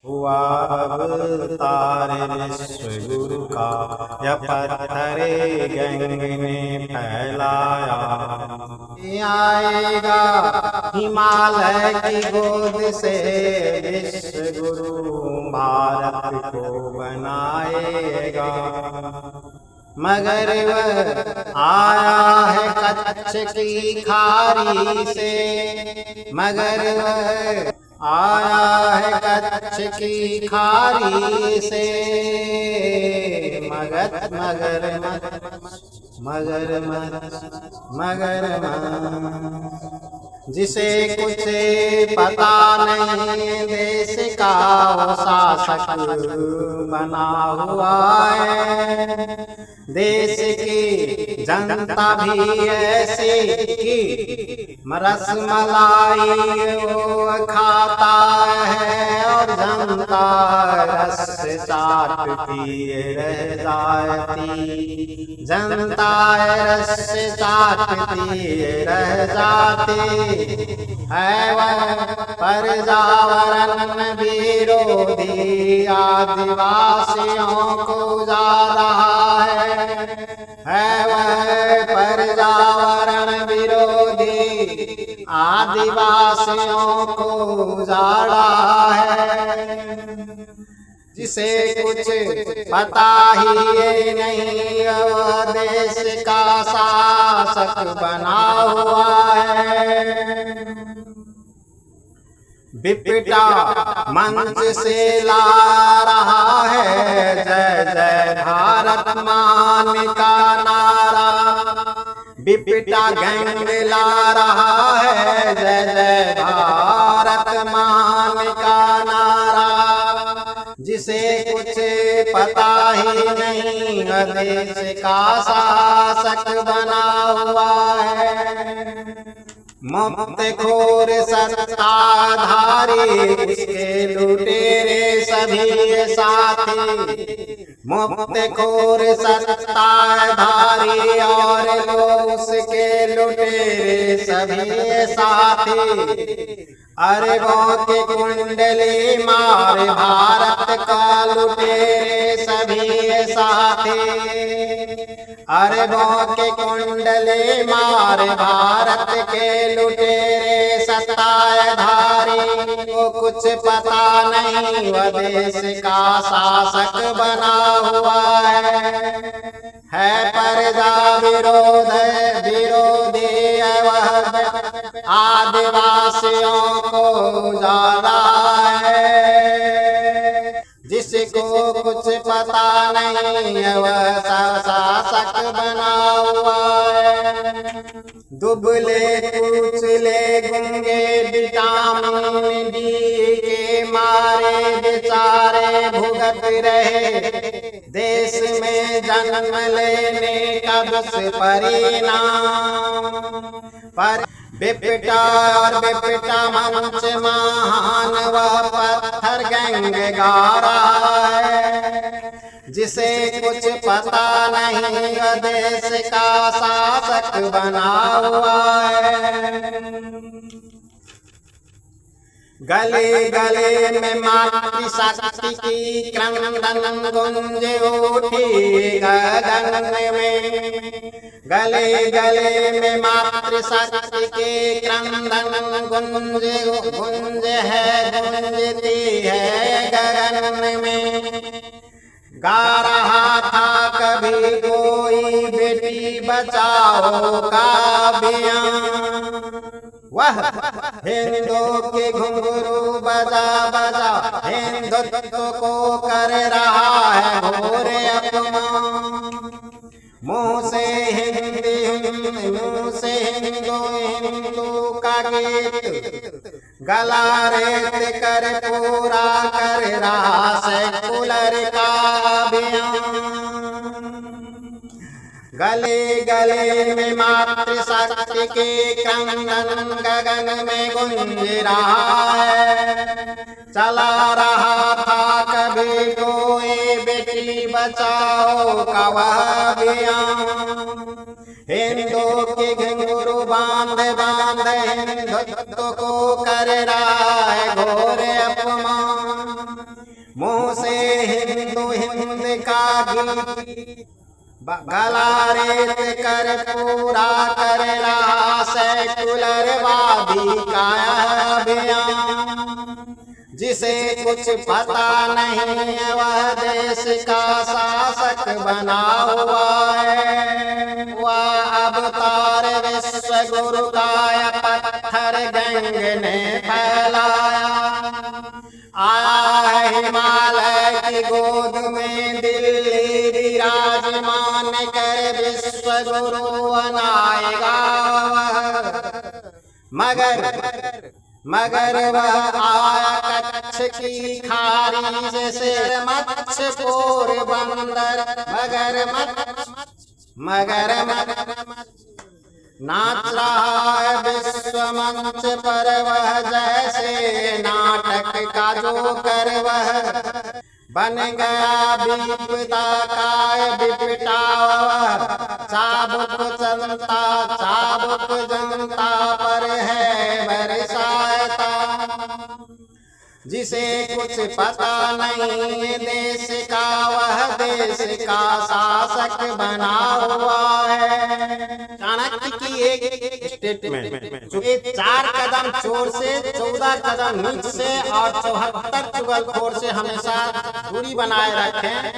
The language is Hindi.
हुआ अवतार विश्व गुरु का, यह पत्थरे गंग में फैलाया। आएगा हिमालय की गोद से विश्व गुरु भारत को बनाएगा। मगर वह आया है कच्छ की खारी से, मगर वह आया है कच्छ की खारी से। मगर मगर मगर मगर जिसे कुछ पता नहीं देश का वो शासक बना हुआ है। देश की जनता भी ऐसी की रसमलाई वो खाता है, और जनता रस चाटती रह जाती, जनता रस चाटती रह जाती है। वह पर्यावरण विरोधी आदिवासियों को जा रहा है वह पर्यावरण विरोधी आदिवासियों को उजाड़ा है। जिसे कुछ पता ही नहीं वह देश का शासक बना हुआ है। बिपटा मंच से ला रहा है जय जय भारत मान का नारा। बिपटा गंग ला रहा है जय जय भारत मान का नारा। जिसे कुछ पता ही नहीं देश का शासक बना हुआ है। मुफ्त खोर सत्ताधारी उसके लुटेरे सभी साथी, मुफ्त खोर सत्ताधारी और लोग उसके लुटेरे सभी साथी। अरबों के कुंडली मार भारत का लुटेरे सभी साथी। अरबों के कुंडली मार भारत के लुटेरे सत्ताधारी को कुछ पता नहीं वह देश का शासक बना हुआ है प्रजा विरोधी वह आदिवासियों को जाना है। जिसको कुछ पता नहीं वह शासक बना हुआ है। दुबले कुचले गूंगे विटामिन डी के मारे बेचारे भुगत रहे देश में जन्म लेने का दुष्परिणाम। पर बिपटा और बिपटा मंच महान वह पत्थर गंग गा रहा है। जिसे कुछ पता नहीं वह देश का शासक बना हुआ है। गले गले में मातृशक्ति की क्रंदन गुंज उठी गगन में। गले गले में मातृशक्ति के क्रंदन गुंज है गुंजती है गगन में। गा रहा था कभी कोई बेटी बचाओ का अभियान। वह हिंदू के घुंघरू बजा बजा हिंदुत्व को कर रहा है घोर अपमान। मुँह से हिंदू का गीत गला रेत कर पूरा कर रहा सेकुलर का अभियान। गले गले में मातृशक्ति के क्रंदन गगन में गुंज रहा है। चला रहा था कभी कोई बेटी बचाओ का अभियान। हिंदू के घुंघरू बांध बांध हिंदुत्व को कर रहा है घोर अपमान। मुँह से हिंदू हिंद का गीत गला रेत कर पूरा करेला सेकुलरवादी का अभियान। जिसे कुछ पता नहीं वह देश का शासक बना हुआ है। वह अवतार विश्व गुरु का पत्थर गंग ने फैलाया। आया हिमालय की गोद में दिल्ली विराजमान कर विश्व गुरु बनाएगा। मगर वह आया कच्छ की खारी से मच्छ पोरबंदर। मगर नाच रहा है विश्व मंच पर वह जैसे नाटक का जोकर। वह बन गया विपदा का विपटा। चाबुक जनता पर है बरसाता। जिसे कुछ पता नहीं देश का वह देश का शासक बना हुआ है। चाणक्य की एक स्टेटमेंट, चूंकि 4 कदम चोर से 14 कदम नीच से और 74 चुगलखोर से हमेशा दूरी बनाए रखें।